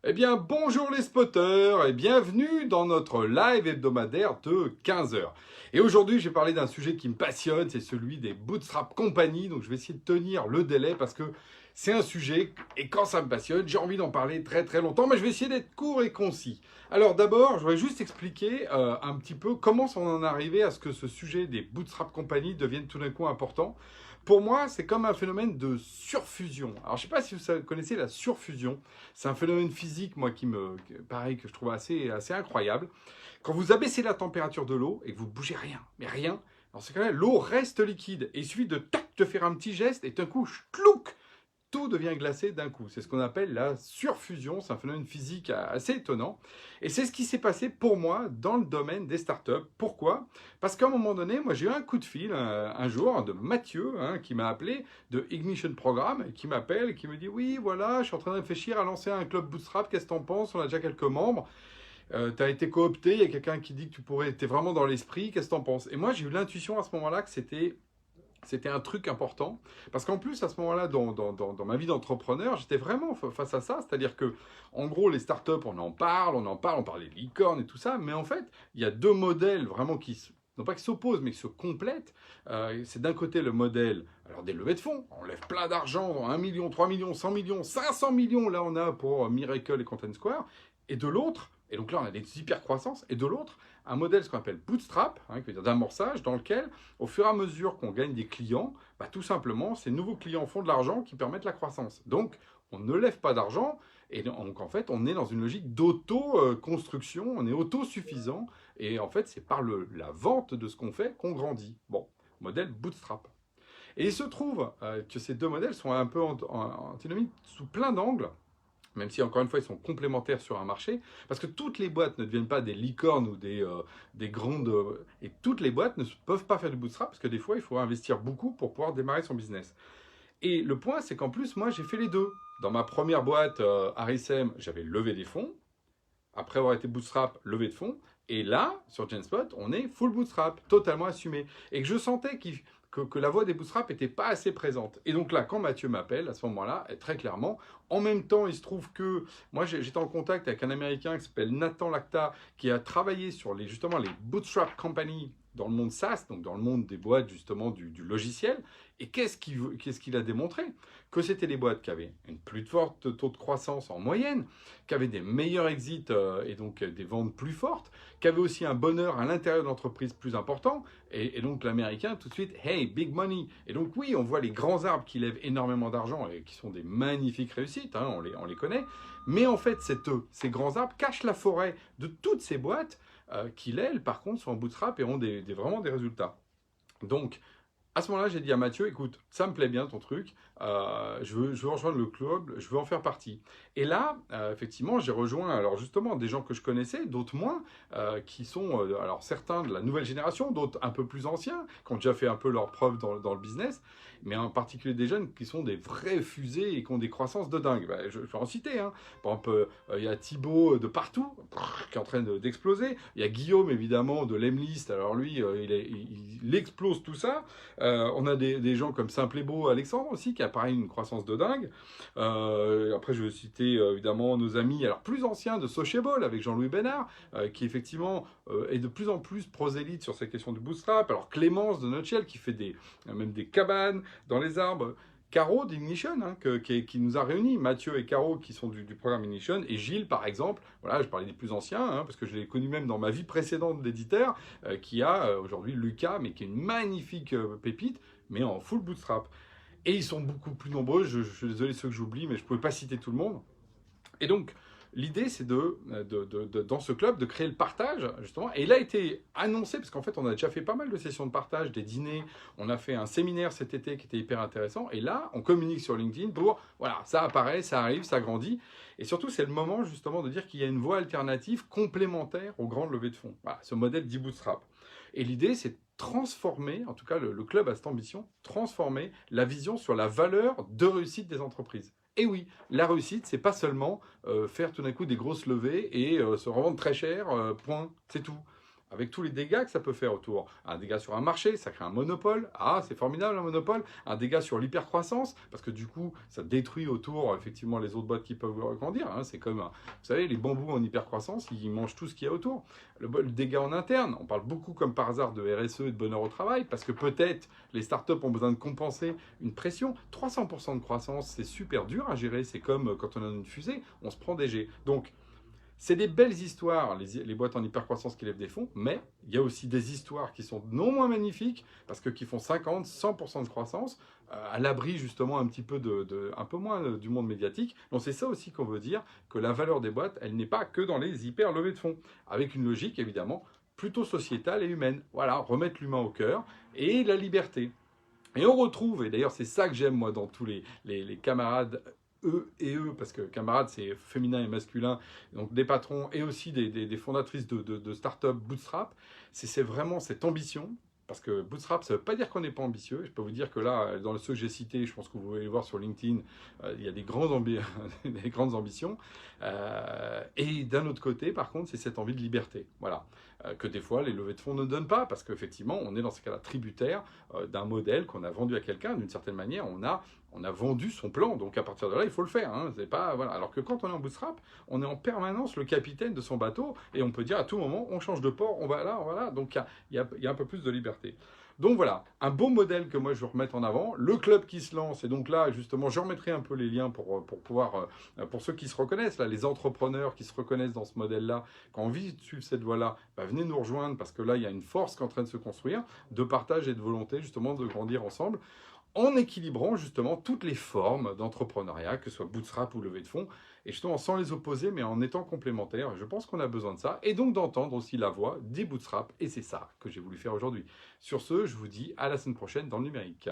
Eh bien, bonjour les spotters et bienvenue dans notre live hebdomadaire de 15 heures. Et aujourd'hui, je vais parler d'un sujet qui me passionne, c'est celui des Bootstrap Company. Donc, je vais essayer de tenir le délai parce que c'est un sujet, et quand ça me passionne, j'ai envie d'en parler très très longtemps, mais je vais essayer d'être court et concis. Alors d'abord, je voudrais juste expliquer un petit peu comment on en est arrivé à ce que ce sujet des Bootstrap Company devienne tout d'un coup important. Pour moi, c'est comme un phénomène de surfusion. Alors, je ne sais pas si vous connaissez la surfusion. C'est un phénomène physique, moi, pareil, que je trouve assez incroyable. Quand vous abaissez la température de l'eau et que vous bougez rien, mais rien, dans ce cas-là, l'eau reste liquide. Et il suffit de tac, de faire un petit geste et d'un coup, tlouc, tout devient glacé d'un coup. C'est ce qu'on appelle la surfusion. C'est un phénomène physique assez étonnant. Et c'est ce qui s'est passé pour moi dans le domaine des startups. Pourquoi? Parce qu'à un moment donné, moi j'ai eu un coup de fil un jour de Mathieu qui m'a appelé de Ignition Programme, qui m'appelle et qui me dit oui, voilà, je suis en train de réfléchir à lancer un club Bootstrap. Qu'est-ce que t'en penses? On a déjà quelques membres. Tu as été coopté, il y a quelqu'un qui dit que tu es vraiment dans l'esprit. Qu'est-ce que t'en penses? Et moi j'ai eu l'intuition à ce moment-là que c'était un truc important. Parce qu'en plus, à ce moment-là, dans ma vie d'entrepreneur, j'étais vraiment face à ça. C'est-à-dire que, en gros, les startups, on parle des licornes et tout ça. Mais en fait, il y a deux modèles vraiment non pas qui s'opposent, mais qui se complètent. C'est d'un côté le modèle alors des levées de fonds. On lève plein d'argent, 1 million, 3 millions, 100 millions, 500 millions. Là, on a pour Miracle et Content Square. Et de l'autre, et donc là, on a des hyper croissances. Et de l'autre, un modèle, ce qu'on appelle bootstrap, qui veut dire d'amorçage, dans lequel au fur et à mesure qu'on gagne des clients, tout simplement, ces nouveaux clients font de l'argent qui permettent la croissance. Donc, on ne lève pas d'argent, et donc en fait, on est dans une logique d'auto-construction, on est autosuffisant, et en fait, c'est par la vente de ce qu'on fait qu'on grandit. Bon, modèle bootstrap. Et il se trouve que ces deux modèles sont un peu antinomiques sous plein d'angles, même si encore une fois ils sont complémentaires sur un marché, parce que toutes les boîtes ne deviennent pas des licornes ou des grandes... et toutes les boîtes ne peuvent pas faire du bootstrap, parce que des fois il faut investir beaucoup pour pouvoir démarrer son business. Et le point, c'est qu'en plus, moi j'ai fait les deux. Dans ma première boîte, Harissem, j'avais levé des fonds, après avoir été bootstrap, levé de fonds. Et là, sur Genspot, on est full bootstrap, totalement assumé. Et que je sentais que la voix des bootstraps n'était pas assez présente. Et donc là, quand Mathieu m'appelle, à ce moment-là, très clairement, en même temps, il se trouve que moi, j'étais en contact avec un Américain qui s'appelle Nathan Lacta, qui a travaillé sur justement les bootstrap companies dans le monde SaaS, donc dans le monde des boîtes justement du logiciel. Et qu'est-ce qu'il a démontré? Que c'était des boîtes qui avaient une plus forte taux de croissance en moyenne, qui avaient des meilleurs exits et donc des ventes plus fortes, qui avaient aussi un bonheur à l'intérieur de l'entreprise plus important. Et donc l'américain, tout de suite, hey, big money. Et donc oui, on voit les grands arbres qui lèvent énormément d'argent et qui sont des magnifiques réussites, on les connaît. Mais en fait, ces grands arbres cachent la forêt de toutes ces boîtes qui, elles, par contre, sont en bootstrap et ont vraiment des résultats. Donc, à ce moment-là, j'ai dit à Mathieu, écoute, ça me plaît bien ton truc, je veux rejoindre le club, je veux en faire partie. Et là, effectivement, j'ai rejoint, alors justement, des gens que je connaissais, d'autres moins, qui sont, alors certains de la nouvelle génération, d'autres un peu plus anciens, qui ont déjà fait un peu leur preuve dans le business, mais en particulier des jeunes qui sont des vrais fusées et qui ont des croissances de dingue. Je vais en citer, hein. Par exemple, il y a Thibaut de partout, qui est en train d'exploser. Il y a Guillaume, évidemment, de l'Emlist, alors lui, il explose tout ça. On a des gens comme Simple et Beau Alexandre aussi, qui a pareil une croissance de dingue. Après, je vais citer évidemment nos amis alors plus anciens de Sociable avec Jean-Louis Bénard, qui effectivement est de plus en plus prosélyte sur ces questions du bootstrap. Alors Clémence de Nutshell qui fait même des cabanes dans les arbres. Caro d'Ignition, qui nous a réunis, Mathieu et Caro qui sont du programme Ignition, et Gilles par exemple, voilà, je parlais des plus anciens, parce que je l'ai connu même dans ma vie précédente d'éditeur, qui a aujourd'hui Lucas, mais qui est une magnifique pépite, mais en full bootstrap. Et ils sont beaucoup plus nombreux, je suis désolé ceux que j'oublie, mais je ne pouvais pas citer tout le monde. Et donc, l'idée, c'est dans ce club, de créer le partage, justement. Et il a été annoncé, parce qu'en fait, on a déjà fait pas mal de sessions de partage, des dîners. On a fait un séminaire cet été qui était hyper intéressant. Et là, on communique sur LinkedIn pour, voilà, ça apparaît, ça arrive, ça grandit. Et surtout, c'est le moment, justement, de dire qu'il y a une voie alternative complémentaire aux grandes levées de fonds. Voilà, ce modèle d'e-bootstrap. Et l'idée, c'est de transformer, en tout cas, le club a cette ambition, transformer la vision sur la valeur de réussite des entreprises. Et oui, la réussite, c'est pas seulement faire tout d'un coup des grosses levées et se revendre très cher, point, c'est tout. avec tous les dégâts que ça peut faire autour. Un dégât sur un marché, ça crée un monopole. Ah, c'est formidable un monopole. Un dégât sur l'hypercroissance, parce que du coup, ça détruit autour, effectivement, les autres boîtes qui peuvent grandir. Hein. C'est comme, vous savez, les bambous en hypercroissance, ils mangent tout ce qu'il y a autour. Le dégât en interne, on parle beaucoup comme par hasard de RSE et de bonheur au travail, parce que peut-être les startups ont besoin de compenser une pression. 300% de croissance, c'est super dur à gérer. C'est comme quand on a une fusée, on se prend des jets. Donc, c'est des belles histoires, les boîtes en hypercroissance qui lèvent des fonds, mais il y a aussi des histoires qui sont non moins magnifiques, parce que qui font 50, 100% de croissance, à l'abri justement un petit peu un peu moins du monde médiatique. Donc c'est ça aussi qu'on veut dire, que la valeur des boîtes, elle n'est pas que dans les hyper levées de fonds, avec une logique évidemment plutôt sociétale et humaine. Voilà, remettre l'humain au cœur et la liberté. Et on retrouve, et d'ailleurs c'est ça que j'aime moi dans tous les camarades eux et eux, parce que camarades c'est féminin et masculin, donc des patrons et aussi des fondatrices de start-up bootstrap, c'est vraiment cette ambition. Parce que bootstrap, ça ne veut pas dire qu'on n'est pas ambitieux. Je peux vous dire que là, dans ceux que j'ai cités, je pense que vous pouvez les voir sur LinkedIn, il y a des des grandes ambitions. Et d'un autre côté, par contre, c'est cette envie de liberté. Voilà. Que des fois, les levées de fonds ne donnent pas, parce qu'effectivement, on est dans ce cas-là tributaire d'un modèle qu'on a vendu à quelqu'un. D'une certaine manière, on a vendu son plan. Donc à partir de là, il faut le faire. Hein. C'est pas, voilà. Alors que quand on est en bootstrap, on est en permanence le capitaine de son bateau et on peut dire à tout moment, on change de port, on va là, on va là. Donc il y a un peu plus de liberté. Donc voilà, un beau modèle que moi je veux remettre en avant, le club qui se lance, et donc là justement je remettrai un peu les liens pour pouvoir, pour ceux qui se reconnaissent, là, les entrepreneurs qui se reconnaissent dans ce modèle-là, qui ont envie de suivre cette voie-là, bah, venez nous rejoindre parce que là il y a une force qui est en train de se construire, de partage et de volonté justement de grandir ensemble, en équilibrant justement toutes les formes d'entrepreneuriat, que ce soit bootstrap ou levée de fonds, et justement sans les opposer, mais en étant complémentaires. Je pense qu'on a besoin de ça, et donc d'entendre aussi la voix des bootstraps, et c'est ça que j'ai voulu faire aujourd'hui. Sur ce, je vous dis à la semaine prochaine dans le numérique.